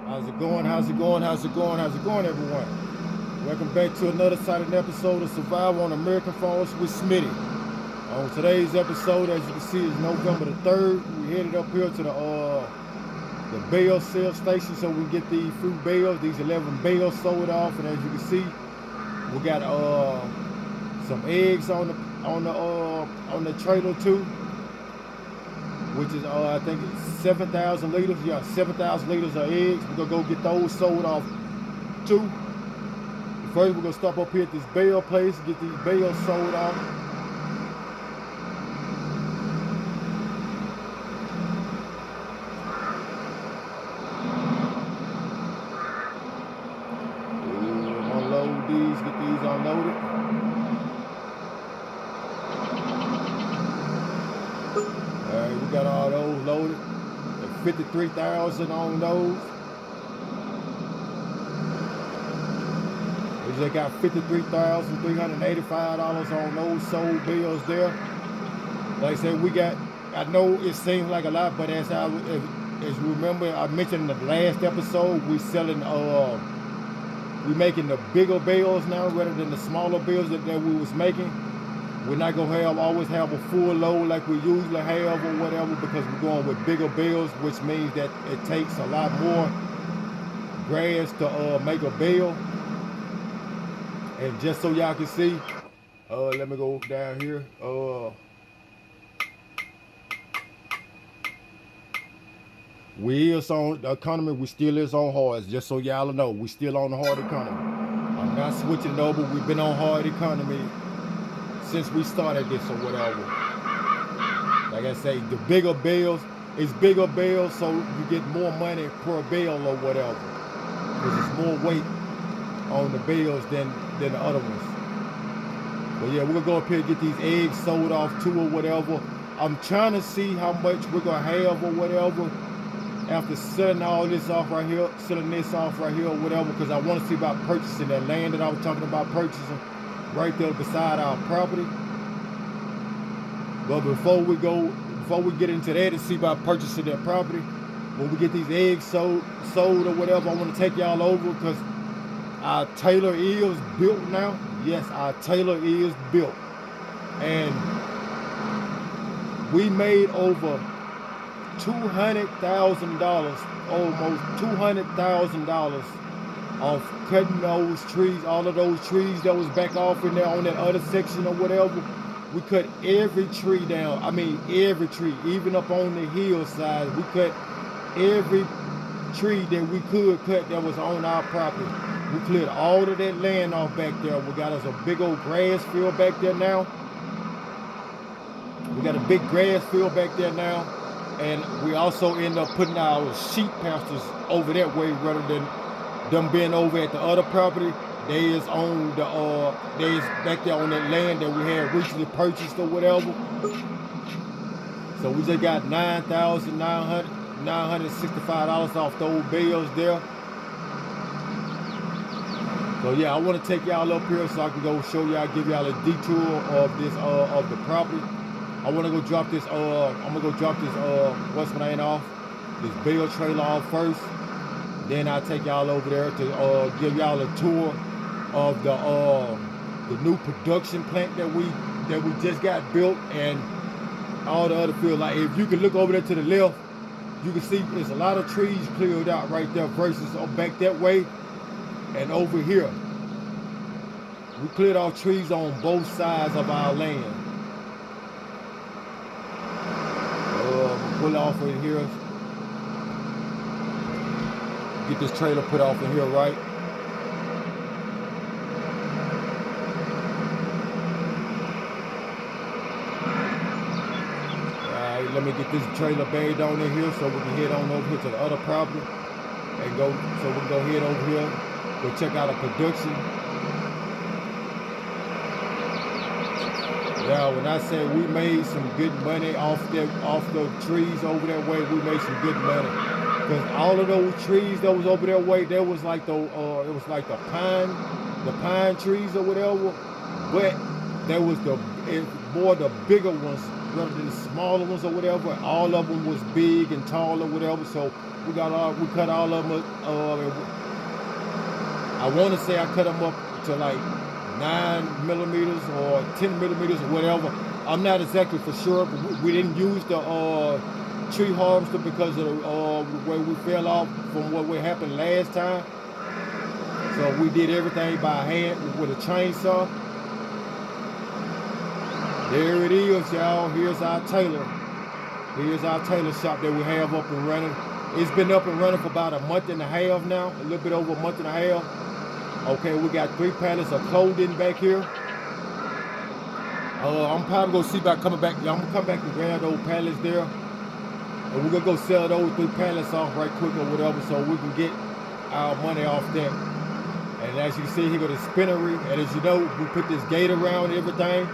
How's it going? How's it going? How's it going? How's it going, everyone? Welcome back to another exciting episode of Survival on American Farms with Smitty. On today's episode, as you can see, is November the 3rd. We headed up here to the bale sale station so we can get these fruit bales, these 11 bales sold off. And as you can see, we got some eggs on the trailer too, which is I think it's 7,000 liters. Yeah, 7,000 liters of eggs. We're gonna go get those sold off too. First, we're gonna stop up here at this bale place, get these bales sold off. Unload these, get these unloaded. Alright, we got all those loaded. 53,000 on those. We just got $53,385 on those sold bills there. Like I said, I know it seems like a lot, but as you remember, I mentioned in the last episode, we making the bigger bills now rather than the smaller bills that we was making. We're not gonna always have a full load like we usually have or whatever, because we're going with bigger bills, which means that it takes a lot more grass to make a bale. And just so y'all can see, let me go down here. We is on the economy. We still is on hard. Just so y'all know, we still on the hard economy. I'm not switching it over. We've been on hard economy since we started this or whatever. Like I say, the bigger bales, it's bigger bales, so you get more money per bale or whatever, because it's more weight on the bales than the other ones. But yeah, we're gonna go up here and get these eggs sold off too or whatever. I'm trying to see how much we're gonna have or whatever after selling all this off right here, or whatever, because I want to see about purchasing that land that I was talking about purchasing right there beside our property. But before we get into that and see about purchasing that property, when we get these eggs sold or whatever, I want to take y'all over, because our trailer is built now. Yes, our trailer is built. And we made over $200,000, almost $200,000 off cutting those trees, all of those trees that was back off in there on that other section or whatever. We cut every tree down. I mean, every tree, even up on the hillside. We cut every tree that we could cut that was on our property. We cleared all of that land off back there. We got us a big old grass field back there now. We got a big grass field back there now. And we also end up putting our sheep pastures over that way rather than them being over at the other property. They is back there on that land that we had recently purchased or whatever. So we just got $9,965 off those bills there. So yeah, I want to take y'all up here so I can go show y'all, give y'all a detour of this of the property. I want to go drop this. I'm gonna go drop this what's my name off, this bale trailer off first. Then I'll take y'all over there to give y'all a tour of the new production plant that we just got built, and all the other field. Like if you can look over there to the left, you can see there's a lot of trees cleared out right there versus back that way and over here. We cleared off trees on both sides of our land. Pull off in here. Get this trailer put off in here, right? Alright, let me get this trailer bagged on in here so we can head on over here to the other property and so we can go head over here, go check out the production. Now, when I say we made some good money off the trees over that way, we made some good money. Because all of those trees that was over that way, there was like the pine trees or whatever. But there was the bigger ones rather than the smaller ones or whatever. All of them was big and tall or whatever. So we cut all of them. I want to say I cut them up to like 9 millimeters or 10 millimeters or whatever. I'm not exactly for sure, but we didn't use the tree harvester because of the way we fell off from what happened last time. So we did everything by hand with a chainsaw. There it is, y'all. Here's our tailor. Here's our tailor shop that we have up and running. It's been up and running for about a month and a half now, a little bit over a month and a half. Okay, we got 3 pallets of clothing back here. I'm probably gonna see about coming back. I'm gonna come back and grab those pallets there, and we're gonna go sell those 3 pallets off right quick or whatever, so we can get our money off that. And as you can see, here go the spinnery, and as you know, we put this gate around and everything.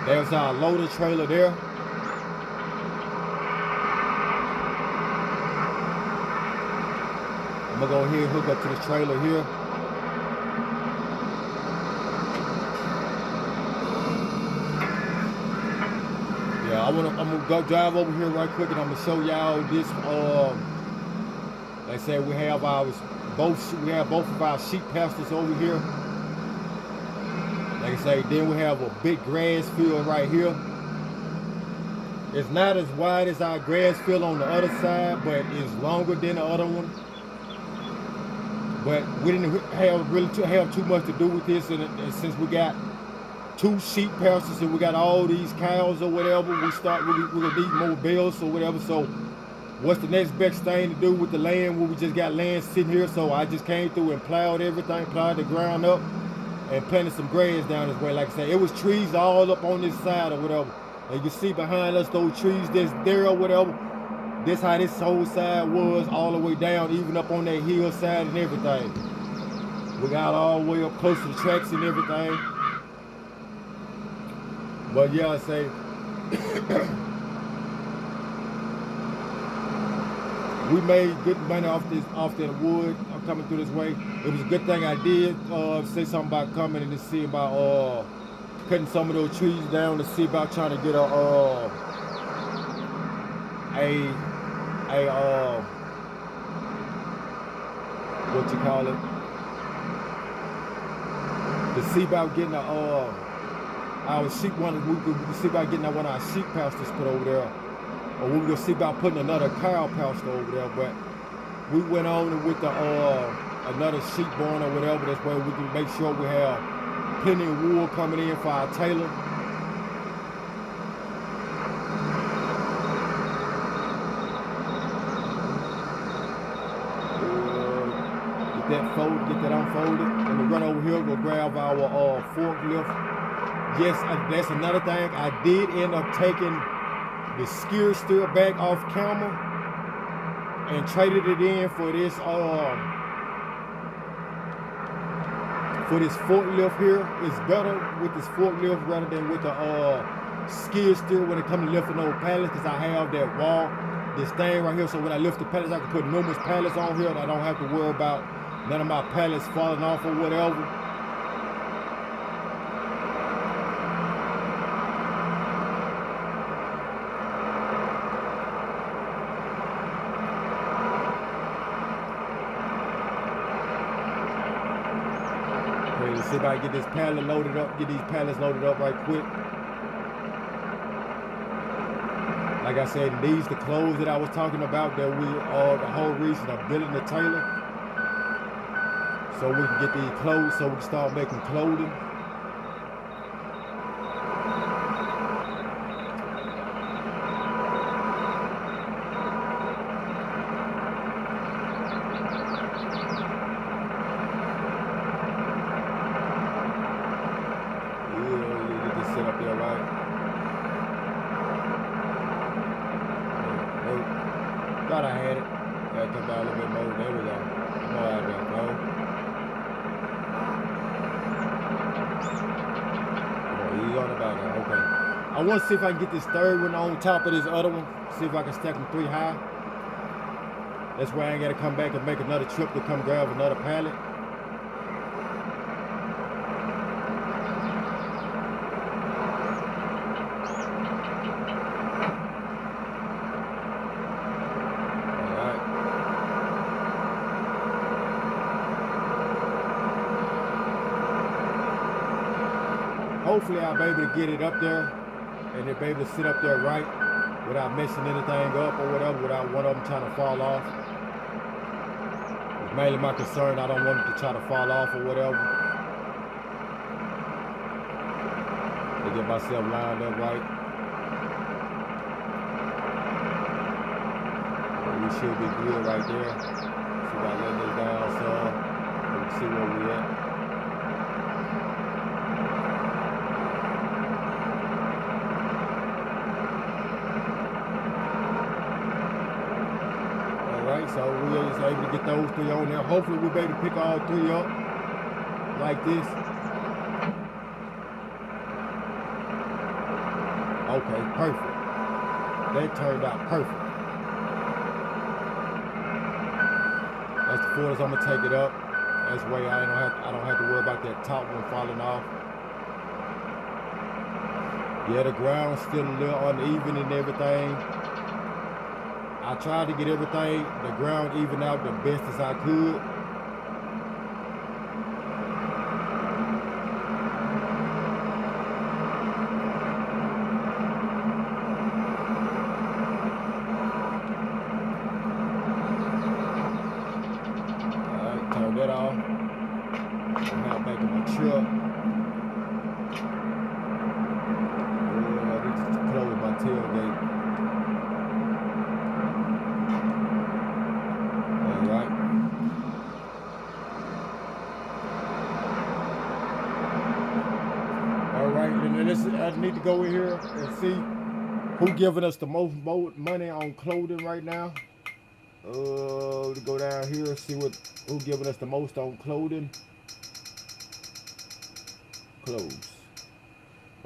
There's our loader trailer there. I'm gonna go ahead and hook up to the trailer here. Yeah, I'm gonna go drive over here right quick, and I'm gonna show y'all this. Like I said, we have both of our sheep pastures over here. Like I say, then we have a big grass field right here. It's not as wide as our grass field on the other side, but it's longer than the other one. But we didn't have too much to do with this, and since we got 2 sheep pastures and we got all these cows or whatever, we're gonna need more bales or whatever. So what's the next best thing to do with the land when we just got land sitting here? So I just came through and plowed everything, plowed the ground up, and planted some grass down this way. Like I said, it was trees all up on this side or whatever. And you see behind us those trees that's there or whatever. This how this whole side was all the way down, even up on that hillside and everything. We got all the way up close to the tracks and everything. But yeah, I say we made good money off that wood coming through this way. It was a good thing I did say something about coming and to see about cutting some of those trees down to see about trying to get what you call it? To see about getting our sheep one. We could see about getting one of our sheep pastures put over there, or we could see about putting another cow pasture over there. But we went on with the another sheep barn or whatever. That's where we can make sure we have plenty of wool coming in for our tailor. Get that unfolded, and we run over here, go grab our forklift. Yes, that's another thing. I did end up taking the steer back off camera and traded it in for this forklift here. It's better with this forklift rather than with the skid steer when it comes to lifting those pallets, because I have that wall, this thing right here. So when I lift the pallets, I can put numerous pallets on here, and I don't have to worry about none of my pallets falling off or whatever. Okay, let's see if I can get this pallet loaded up, get these pallets loaded up right quick. Like I said, these the clothes that I was talking about that we the whole reason of building the tailor. So we can get these clothes, so we can start making clothing. Yeah, get this set up there, right? Thought I had it. Gotta come down a little bit more. There we go. More out there, bro. Okay. I want to see if I can get this third one on top of this other one. See if I can stack them 3 high. That's why I ain't got to come back and make another trip to come grab another pallet. hopefully I'll be able to get it up there and they'll be able to sit up there right without messing anything up or whatever, without one of them trying to fall off. It's mainly my concern. I don't want it to try to fall off or whatever. To get myself lined up right. We should be good right there. See if I let this down some. Let's see where we at. Alright, so we was able to get those 3 on there. Hopefully we'll be able to pick all 3 up like this. Okay, perfect. That turned out perfect. That's the furthest I'm gonna take it up. That's way I don't have to worry about that top one falling off. Yeah, the ground's still a little uneven and everything. I tried to get everything, the ground even out the best as I could. Turn that off. I'm now back in my truck. I need to close my tailgate. Alright. Alright, and I need to go in here and see who giving us the most money on clothing right now. To go down here and see who giving us the most on clothing. Clothes.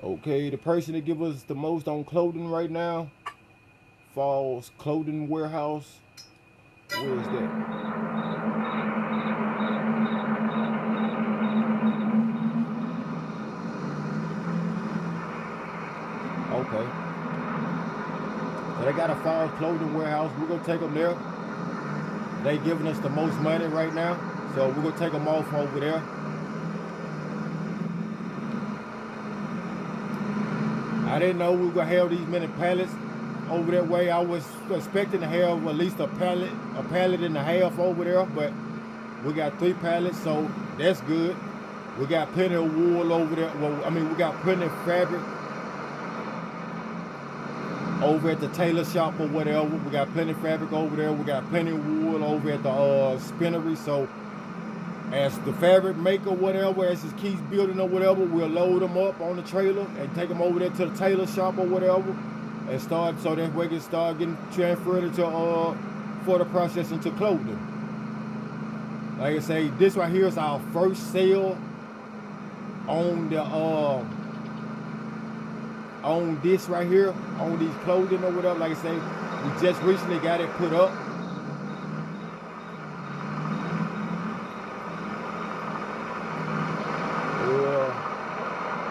Okay, the person that give us the most on clothing right now, Falls Clothing Warehouse. Where is that? Okay. So they got a Falls Clothing Warehouse. We're gonna take them there. They giving us the most money right now, so we're gonna take them off over there. I didn't know we were gonna have these many pallets over that way. I was expecting to have at least a pallet and a half over there, but we got 3 pallets, so that's good. We got plenty of wool over there. Well, I mean, we got plenty of fabric over at the tailor shop or whatever. We got plenty of fabric over there. We got plenty of wool over at the spinnery. So as the fabric maker, whatever, as it keeps building or whatever, we'll load them up on the trailer and take them over there to the tailor shop or whatever, and start so that we can start getting transferred into for the process into clothing. Like I say, this right here is our first sale on the on this right here, on these clothing or whatever. Like I say, we just recently got it put up.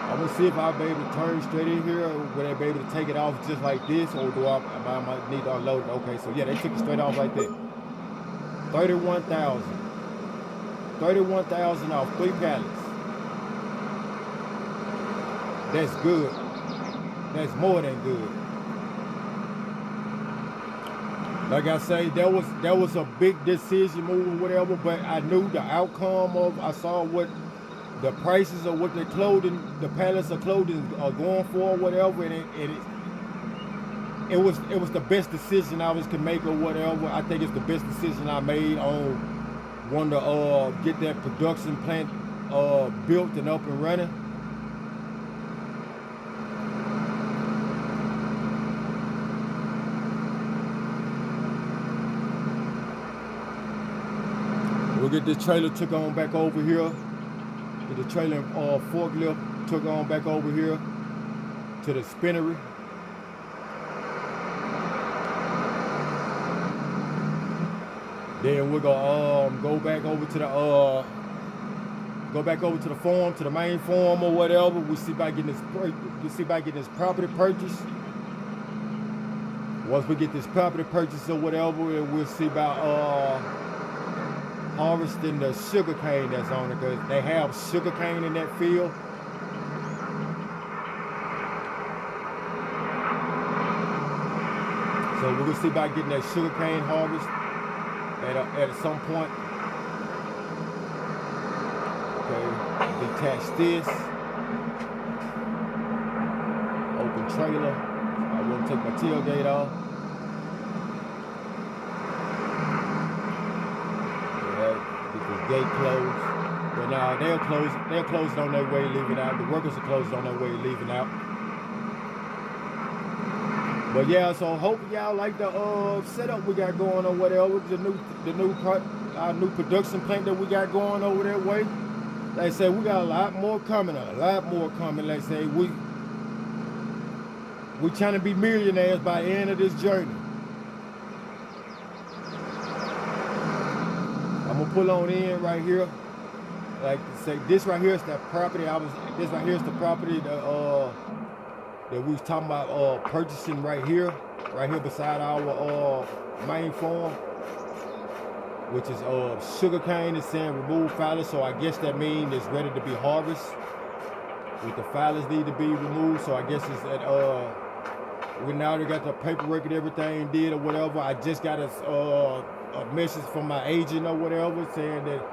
I'm gonna see if I'll be able to turn straight in here, or will I be able to take it off just like this, or do I might need to unload it? Okay, so yeah, they took it straight off like that. 31,000. 31,000 off 3 pallets. That's good. That's more than good. Like I say, that was a big decision move or whatever, but I knew the outcome of, I saw what the prices of what the clothing, the pallets of clothing are going for or whatever, and it was the best decision I could make or whatever. I think it's the best decision I made on wanting to get that production plant built and up and running. We'll get this trailer took on back over here. Get the trailer forklift took on back over here to the spinnery. Then we're gonna go back over to the farm, to the main farm or whatever. We see about getting this property purchase. Once we get this property purchase or whatever, we'll see about harvesting the sugar cane that's on it, because they have sugar cane in that field. So we're gonna see about getting that sugarcane harvest at some point. Okay, detach this. Open trailer. I want to take my tailgate off. Yeah, get this gate closed. But now they're closed on their way leaving out. The workers are closed on their way leaving out. But yeah, so hope y'all like the setup we got going on whatever. Our new production plant that we got going over that way. Like I said, we got a lot more coming. Like I say, we trying to be millionaires by the end of this journey. I'm gonna pull on in right here. Like say, this right here is that property. This right here is the property that we was talking about purchasing right here beside our main farm, which is sugarcane. It's saying remove phallus, so I guess that means it's ready to be harvested. With the phallus need to be removed, so I guess it's that we now got the paperwork and everything did or whatever. I just got a message from my agent or whatever saying that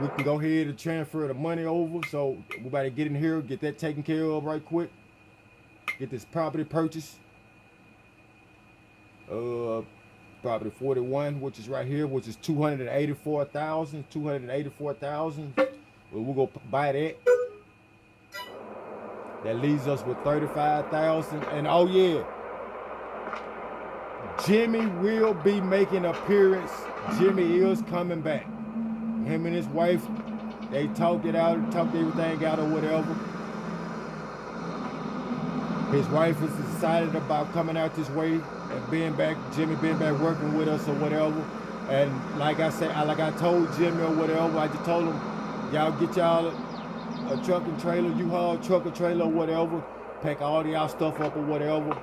we can go ahead and transfer the money over. So we better get in here, get that taken care of right quick. Get this property purchased. Property 41, which is right here, which is $284,000. Well, we'll go buy that. That leaves us with $35,000. And oh yeah, Jimmy will be making an appearance. Jimmy is coming back. Him and his wife, they talked everything out or whatever. His wife is excited about coming out this way and being back, Jimmy being back working with us or whatever. And like I said, like I told Jimmy or whatever, I just told him, y'all get y'all a truck and trailer, U-Haul truck or trailer or whatever, pack all y'all stuff up or whatever.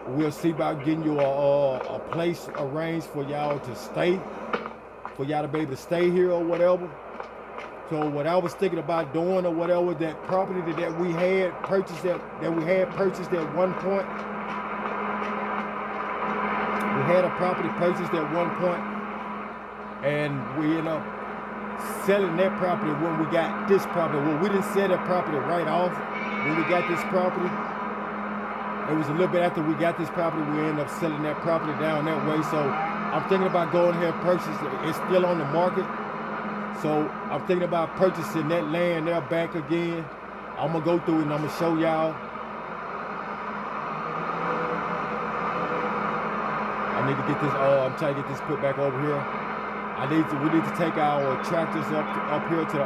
We'll see about getting you a place arranged for y'all to stay, for y'all to be able to stay here or whatever. So what I was thinking about doing or whatever, that property that we had purchased at one point. We had a property purchased at one point, and we ended up selling that property when we got this property. Well, we didn't sell that property right off when we got this property. It was a little bit after we got this property, we ended up selling that property down that way. So I'm thinking about going ahead and purchase it. It's still on the market. So I'm thinking about purchasing that land there back again. I'm gonna go through it and I'm gonna show y'all. I need to get this, I'm trying to get this put back over here. We need to take our tractors up here to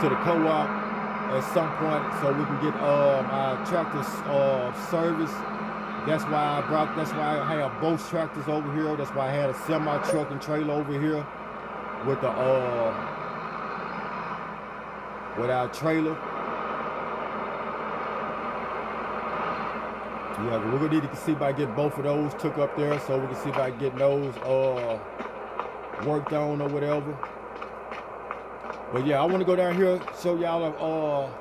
the co-op at some point so we can get our tractors service. That's why I have both tractors over here. That's why I had a semi truck and trailer over here with the with our trailer. Yeah, we're gonna need to see about getting both of those took up there so we can see about getting those worked on or whatever. But yeah, I want to go down here show y'all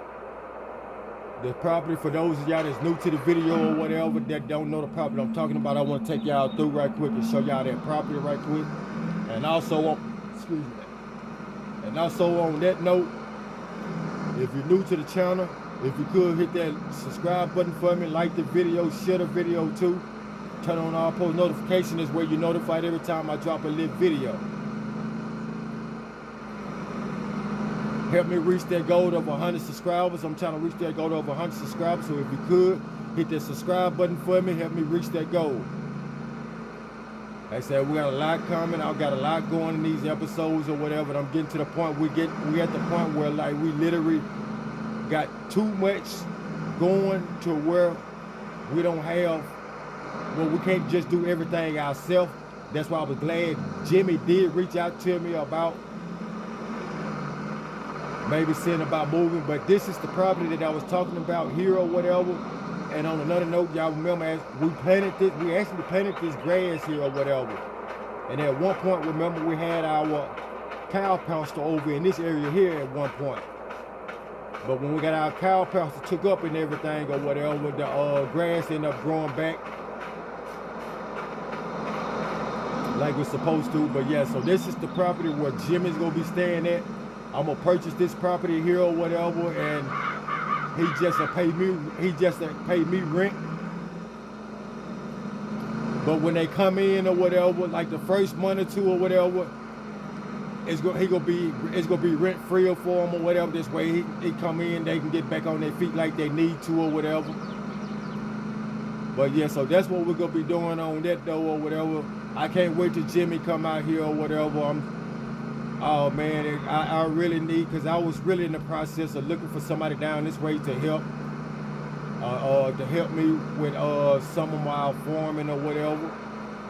the property. For those of y'all that's new to the video or whatever that don't know the property I'm talking about, I want to take y'all through right quick and show y'all that property right quick. And also on that note, if you're new to the channel, if you could hit that subscribe button for me, like the video, share the video too, turn on all post notifications, is where you're notified every time I drop a lit video. Help me reach that goal of 100 subscribers. I'm trying to reach that goal of 100 subscribers. So if you could, hit that subscribe button for me. Help me reach that goal. Like I said, we got a lot coming. I've got a lot going in these episodes or whatever. And I'm getting to the point, we at the point where like we literally got too much going to where we don't have, well, we can't just do everything ourselves. That's why I was glad Jimmy did reach out to me about maybe saying about moving, but this is the property that I was talking about here or whatever. And on another note, y'all remember as we actually planted this grass here or whatever. And at one point, remember we had our cow pasture over in this area here at one point. But when we got our cow pasture took up and everything or whatever, the grass ended up growing back like it's supposed to. But yeah, so this is the property where Jimmy's gonna be staying at. I'm gonna purchase this property here or whatever, and he just pay me rent. But when they come in or whatever, like the first month or two or whatever, it's gonna be rent free for him or whatever. This way he come in, they can get back on their feet like they need to or whatever. But yeah, so that's what we're gonna be doing on that though or whatever. I can't wait till Jimmy come out here or whatever. Oh man, I really need, because I was really in the process of looking for somebody down this way to help me with some of my farming or whatever.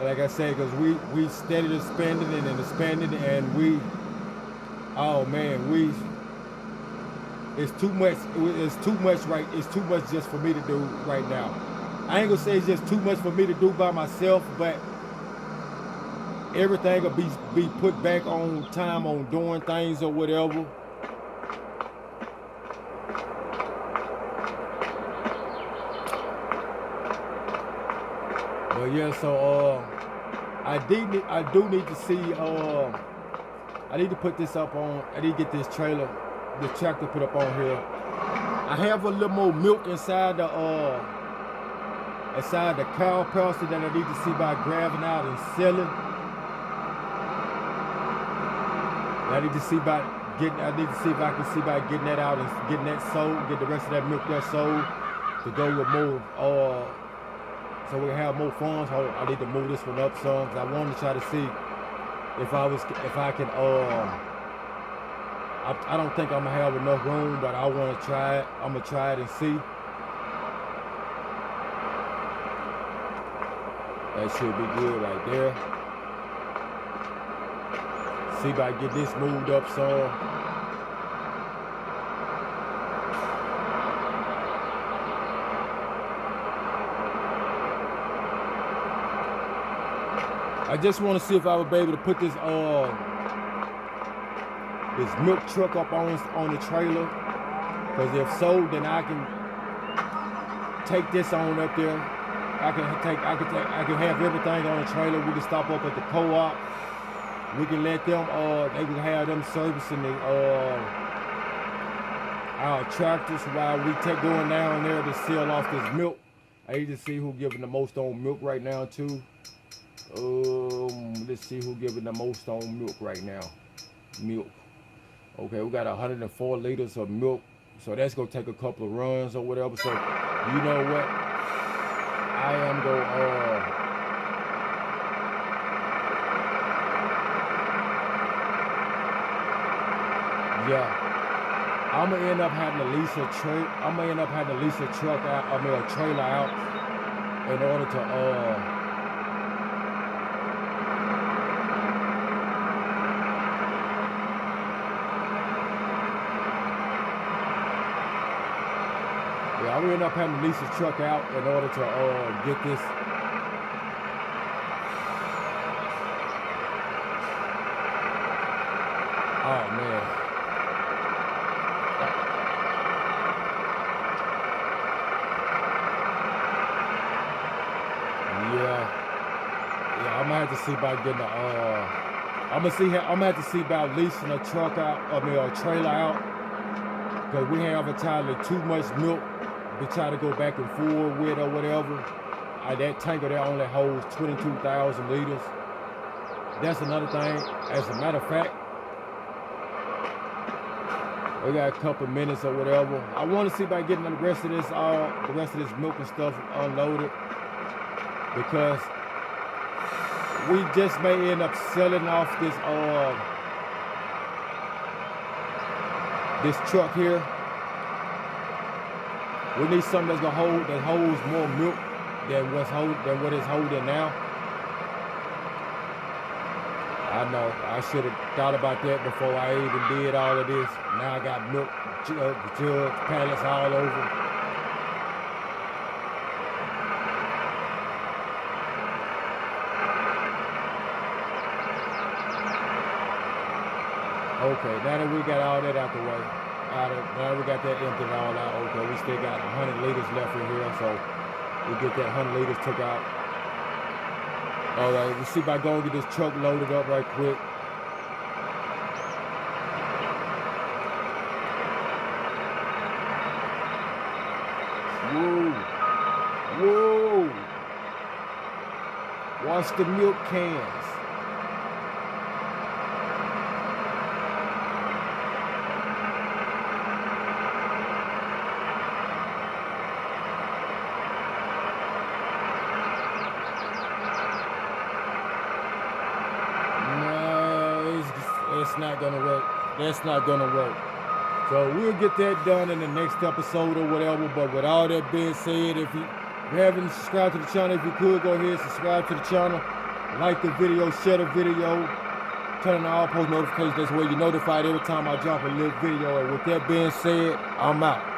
Like I said, because we steadily expanding and expanding, and oh man, it's too much. It's too much just for me to do right now. I ain't gonna say it's just too much for me to do by myself, but everything will be put back on time on doing things or whatever. But yeah, so I do need to see I need to put this up on. I need to get this tractor put up on here. I have a little more milk inside the cow pasture that I need to see by grabbing out and selling. I need to see if I can see about getting that out and getting that sold, get the rest of that milk there sold to go with more so we can have more funds. I need to move this one up some, because I wanted to try to see if I can I don't think I'm gonna have enough room, but I want to try it. I'm gonna try it and see. That should be good right there. See if I can get this moved up some. I just want to see if I would be able to put this milk truck up on the trailer. Because if so, then I can take this on up there. I can have everything on the trailer. We can stop up at the co-op. We can let them they can have them servicing our tractors while we going down there to sell off this milk. I need to see who giving the most on milk right now too. Let's see who giving the most on milk right now. Milk. Okay, we got 104 liters of milk, so that's gonna take a couple of runs or whatever. So you know what? I am gonna yeah, I'm gonna end up having to lease a truck out. I mean a trailer out in order to I'm gonna end up having to lease a truck out in order to get this. Oh man. Yeah, I'm gonna have to see about getting I'm gonna have to see about leasing a truck out, a trailer out, because we have entirely too much milk to try to go back and forth with or whatever. That tanker there only holds 22,000 liters. That's another thing. As a matter of fact, we got a couple minutes or whatever. I want to see about getting the rest of this milk and stuff unloaded, because we just may end up selling off this truck here. We need something that holds more milk than what it's holding now. I know I should have thought about that before I even did all of this. Now I got milk jugs, pallets all over. Okay, now that we got all that out the way, out of, now we got that emptied all out. Okay, we still got 100 liters left in here, so we get that 100 liters took out. All right, let's see if I go and get this truck loaded up right quick. Whoa, whoa. Watch the milk cans. That's not gonna work. That's not gonna work. So we'll get that done in the next episode or whatever. But with all that being said, if you haven't subscribed to the channel, if you could go ahead and subscribe to the channel, like the video, share the video, turn on all post notifications. That's where you're notified every time I drop a little video. And with that being said, I'm out.